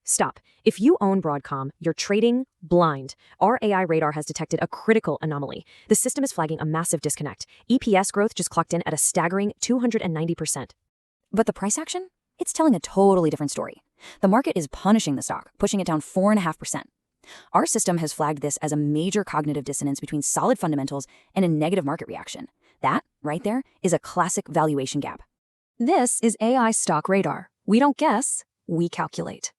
Stop. If you own Broadcom, you're trading blind. Our AI radar has detected a critical anomaly. The system is flagging a massive disconnect. EPS growth just clocked in at a staggering 290%. But the price action? It's telling a totally different story. The market is punishing the stock, pushing it down 4.5%. Our system has flagged this as a major cognitive dissonance between solid fundamentals and a negative market reaction. That, right there, is a classic valuation gap. This is AI Stock Radar. We don't guess, we calculate.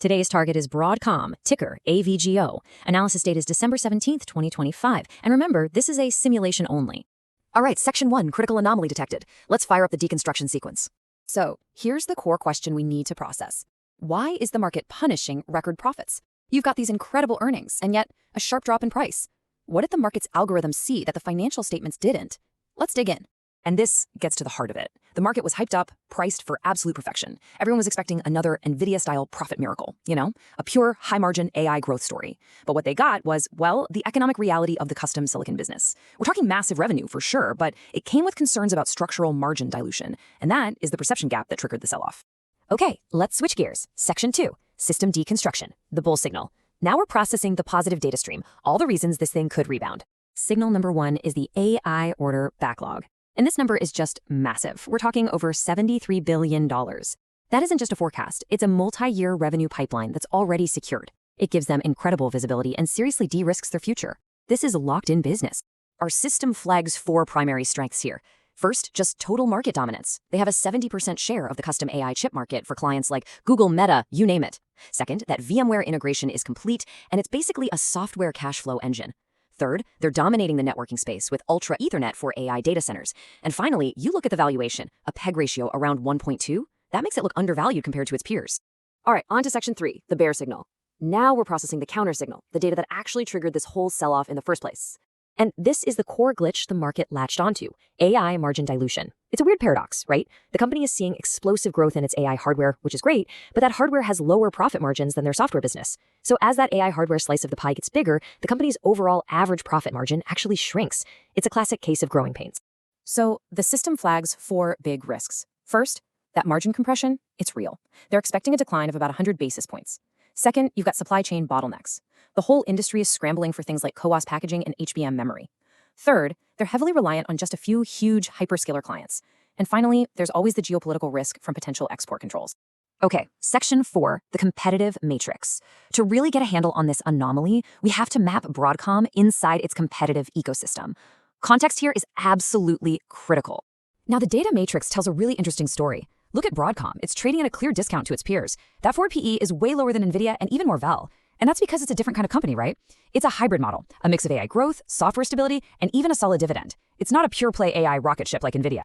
Today's target is Broadcom, ticker AVGO. Analysis date is December 17th, 2025. And remember, this is a simulation only. All right, Section 1, critical anomaly detected. Let's fire up the deconstruction sequence. So, here's the core question we need to process. Why is the market punishing record profits? You've got these incredible earnings, and yet a sharp drop in price. What did the market's algorithm see that the financial statements didn't? Let's dig in. And this gets to the heart of it. The market was hyped up, priced for absolute perfection. Everyone was expecting another NVDA-style profit miracle, a pure, high-margin AI growth story. But what they got was, well, the economic reality of the custom silicon business. We're talking massive revenue for sure, but it came with concerns about structural margin dilution. And that is the perception gap that triggered the sell-off. Okay, let's switch gears. Section 2, system deconstruction, the bull signal. Now we're processing the positive data stream, all the reasons this thing could rebound. Signal number 1 is the AI order backlog. And this number is just massive. We're talking over $73 billion. That isn't just a forecast. It's a multi-year revenue pipeline that's already secured. It gives them incredible visibility and seriously de-risks their future. This is locked-in business. Our system flags 4 primary strengths here. First, just total market dominance. They have a 70% share of the custom AI chip market for clients like Google, Meta, you name it. Second, that VMware integration is complete, and it's basically a software cash flow engine. Third, they're dominating the networking space with Ultra Ethernet for AI data centers. And finally, you look at the valuation, a PEG ratio around 1.2. That makes it look undervalued compared to its peers. All right, on to Section 3, the bear signal. Now we're processing the counter signal, the data that actually triggered this whole sell-off in the first place. And this is the core glitch the market latched onto, AI margin dilution. It's a weird paradox, right? The company is seeing explosive growth in its AI hardware, which is great, but that hardware has lower profit margins than their software business. So as that AI hardware slice of the pie gets bigger, the company's overall average profit margin actually shrinks. It's a classic case of growing pains. So the system flags 4 big risks. First, that margin compression, it's real. They're expecting a decline of about 100 basis points. Second, you've got supply chain bottlenecks. The whole industry is scrambling for things like CoWoS packaging and HBM memory. Third, they're heavily reliant on just a few huge hyperscaler clients. And finally, there's always the geopolitical risk from potential export controls. Okay, Section 4, the competitive matrix. To really get a handle on this anomaly, we have to map Broadcom inside its competitive ecosystem. Context here is absolutely critical. Now, the data matrix tells a really interesting story. Look at Broadcom. It's trading at a clear discount to its peers. That forward PE is way lower than NVIDIA and even more Val. And that's because it's a different kind of company, right? It's a hybrid model, a mix of AI growth, software stability, and even a solid dividend. It's not a pure play AI rocket ship like NVIDIA.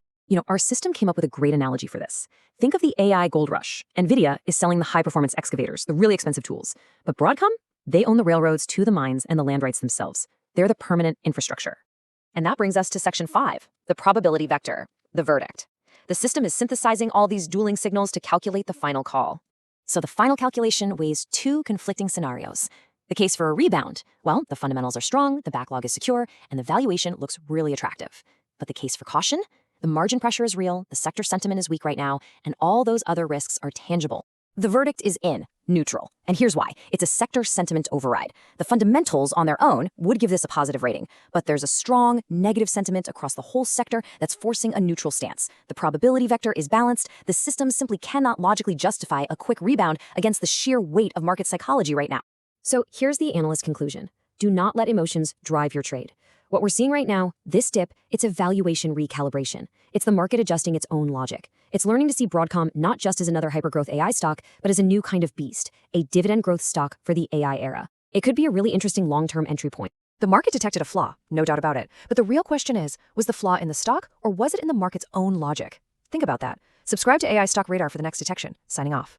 Our system came up with a great analogy for this. Think of the AI gold rush. NVIDIA is selling the high-performance excavators, the really expensive tools. But Broadcom, they own the railroads to the mines and the land rights themselves. They're the permanent infrastructure. And that brings us to Section 5, the probability vector, the verdict. The system is synthesizing all these dueling signals to calculate the final call. So the final calculation weighs 2 conflicting scenarios. The case for a rebound, well, the fundamentals are strong, the backlog is secure, and the valuation looks really attractive. But the case for caution? The margin pressure is real, the sector sentiment is weak right now, and all those other risks are tangible. The verdict is in, neutral. And here's why. It's a sector sentiment override. The fundamentals on their own would give this a positive rating, but there's a strong negative sentiment across the whole sector that's forcing a neutral stance. The probability vector is balanced. The system simply cannot logically justify a quick rebound against the sheer weight of market psychology right now. So here's the analyst conclusion. Do not let emotions drive your trade. What we're seeing right now, this dip, it's a valuation recalibration. It's the market adjusting its own logic. It's learning to see Broadcom not just as another hypergrowth AI stock, but as a new kind of beast, a dividend growth stock for the AI era. It could be a really interesting long-term entry point. The market detected a flaw, no doubt about it. But the real question is, was the flaw in the stock or was it in the market's own logic? Think about that. Subscribe to AI Stock Radar for the next detection. Signing off.